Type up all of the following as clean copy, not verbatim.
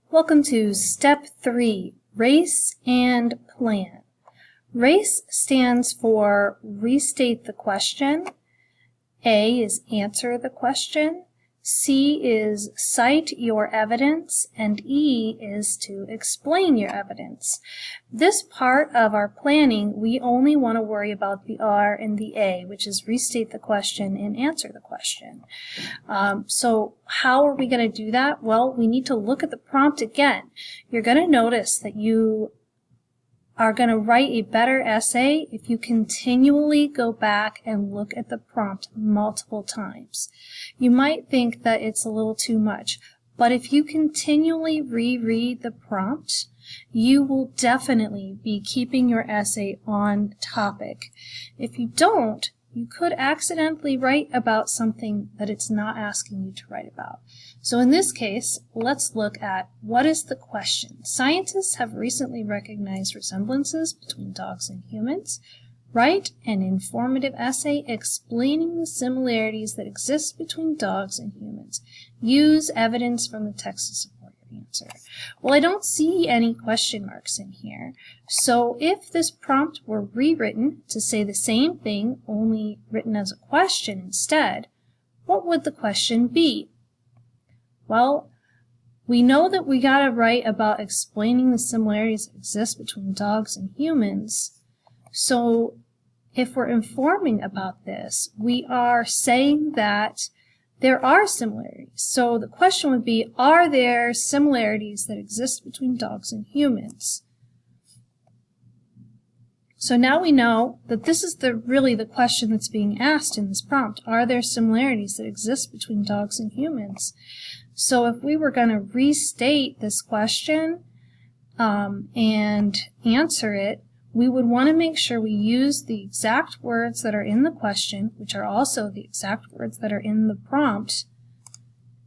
Welcome to Step 3, Race and Plan. RACE stands for restate the question, A is answer the question, C is cite your evidence, and E is to explain your evidence. This part of our planning, we only want to worry about the R and the A, which is restate the question and answer the question. So how are we going to do that? Well, we need to look at the prompt again. You're going to notice that you are going to write a better essay if you continually go back and look at the prompt multiple times. You might think that it's a little too much, but if you continually reread the prompt, you will definitely be keeping your essay on topic. If you don't, you could accidentally write about something that it's not asking you to write about. So in this case, let's look at what is the question. Scientists have recently recognized resemblances between dogs and humans. Write an informative essay explaining the similarities that exist between dogs and humans. Use evidence from the text to support your answer. Well, I don't see any question marks in here. So if this prompt were rewritten to say the same thing, only written as a question instead, what would the question be? Well, we know that we got to write about explaining the similarities that exist between dogs and humans. So if we're informing about this, we are saying that there are similarities. So the question would be, are there similarities that exist between dogs and humans? So now we know that this is really the question that's being asked in this prompt. Are there similarities that exist between dogs and humans? So if we were going to restate this question and answer it, we would want to make sure we use the exact words that are in the question, which are also the exact words that are in the prompt,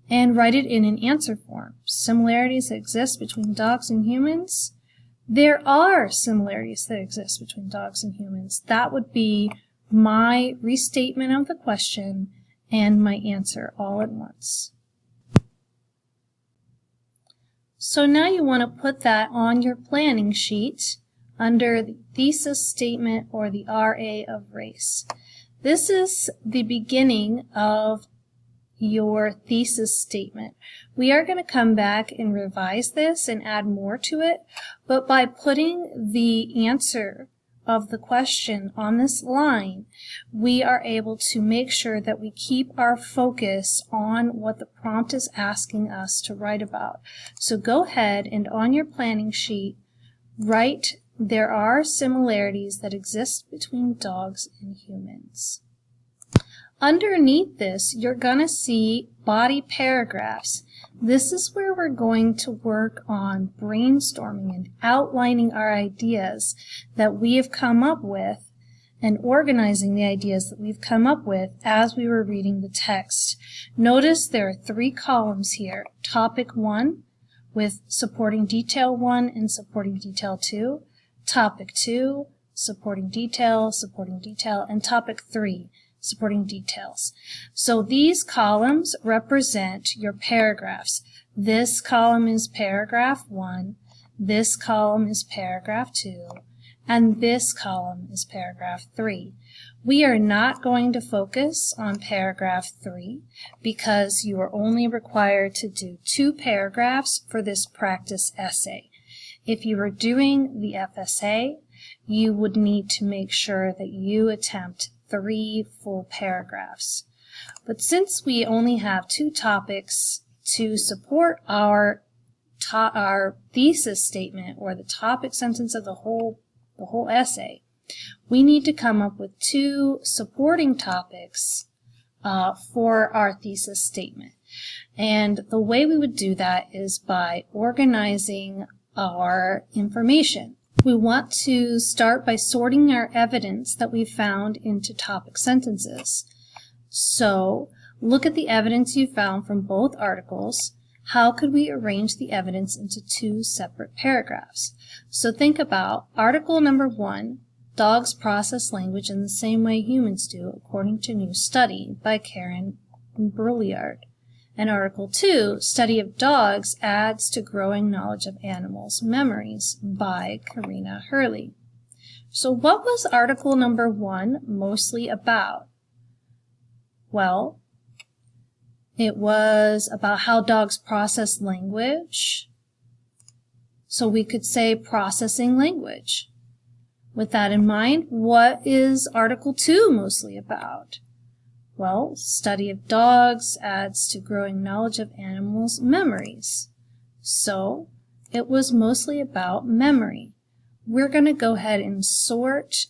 and write it in an answer form. Similarities that exist between dogs and humans. There are similarities that exist between dogs and humans. That would be my restatement of the question and my answer all at once. So now you want to put that on your planning sheet under the thesis statement or the RA of race. This is the beginning of your thesis statement. We are going to come back and revise this and add more to it, but by putting the answer of the question on this line, we are able to make sure that we keep our focus on what the prompt is asking us to write about. So go ahead and on your planning sheet, write there are similarities that exist between dogs and humans. Underneath this, you're going to see body paragraphs. This is where we're going to work on brainstorming and outlining our ideas that we have come up with and organizing the ideas that we've come up with as we were reading the text. Notice there are 3 columns here. Topic 1 with supporting detail 1 and supporting detail 2. Topic 2, supporting detail, and topic 3, supporting details. So these columns represent your paragraphs. This column is paragraph 1, this column is paragraph 2, and this column is paragraph 3. We are not going to focus on paragraph 3 because you are only required to do 2 paragraphs for this practice essay. If you were doing the FSA, you would need to make sure that you attempt 3 full paragraphs. But since we only have 2 topics to support our thesis statement or the topic sentence of the whole essay, we need to come up with 2 supporting topics for our thesis statement. And the way we would do that is by organizing our information. We want to start by sorting our evidence that we found into topic sentences. So, look at the evidence you found from both articles. How could we arrange the evidence into 2 separate paragraphs? So think about article number 1, Dogs Process Language in the Same Way Humans Do, according to a new study by Karen Brouillard. And Article 2, Study of Dogs Adds to Growing Knowledge of Animals, Memories by Karina Hurley. So what was Article number 1 mostly about? Well, it was about how dogs process language. So we could say processing language. With that in mind, what is Article 2 mostly about? Well, study of dogs adds to growing knowledge of animals' memories. So it was mostly about memory. We're going to go ahead and sort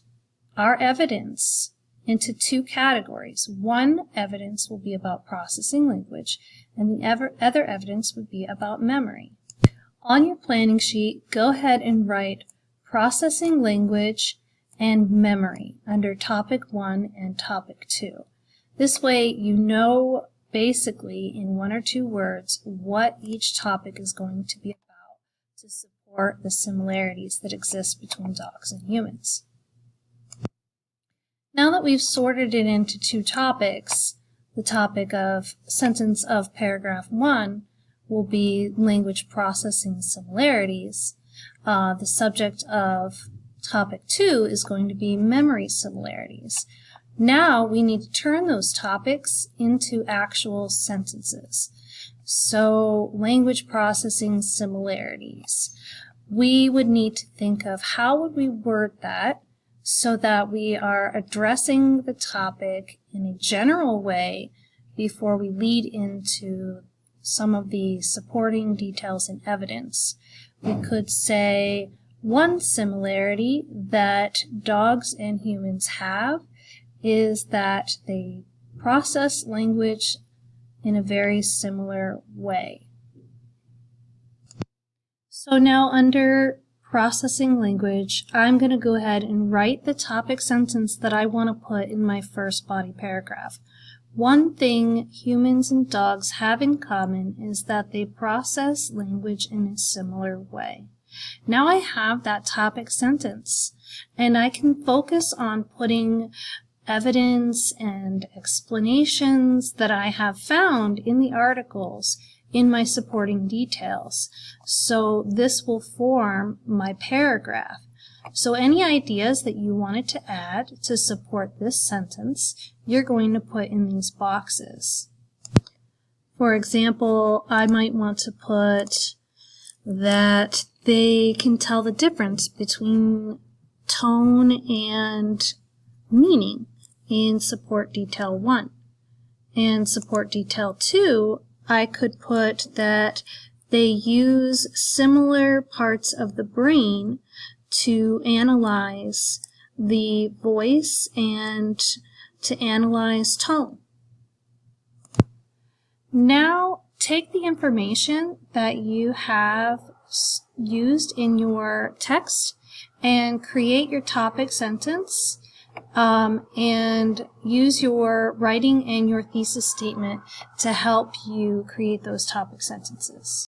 our evidence into 2 categories. One evidence will be about processing language, and the other evidence would be about memory. On your planning sheet, go ahead and write processing language and memory under topic 1 and topic 2. This way you know basically in 1 or 2 words what each topic is going to be about to support the similarities that exist between dogs and humans. Now that we've sorted it into 2 topics, the topic of sentence of paragraph 1 will be language processing similarities. The subject of topic 2 is going to be memory similarities. Now we need to turn those topics into actual sentences. So language processing similarities. We would need to think of how would we word that so that we are addressing the topic in a general way before we lead into some of the supporting details and evidence. We could say one similarity that dogs and humans have is that they process language in a very similar way. So now under processing language, I'm going to go ahead and write the topic sentence that I want to put in my first body paragraph. One thing humans and dogs have in common is that they process language in a similar way. Now I have that topic sentence, and I can focus on putting evidence and explanations that I have found in the articles in my supporting details. So this will form my paragraph. So any ideas that you wanted to add to support this sentence, you're going to put in these boxes. For example, I might want to put that they can tell the difference between tone and meaning in support detail 1. And support detail 2, I could put that they use similar parts of the brain to analyze the voice and to analyze tone. Now take the information that you have used in your text and create your topic sentence and use your writing and your thesis statement to help you create those topic sentences.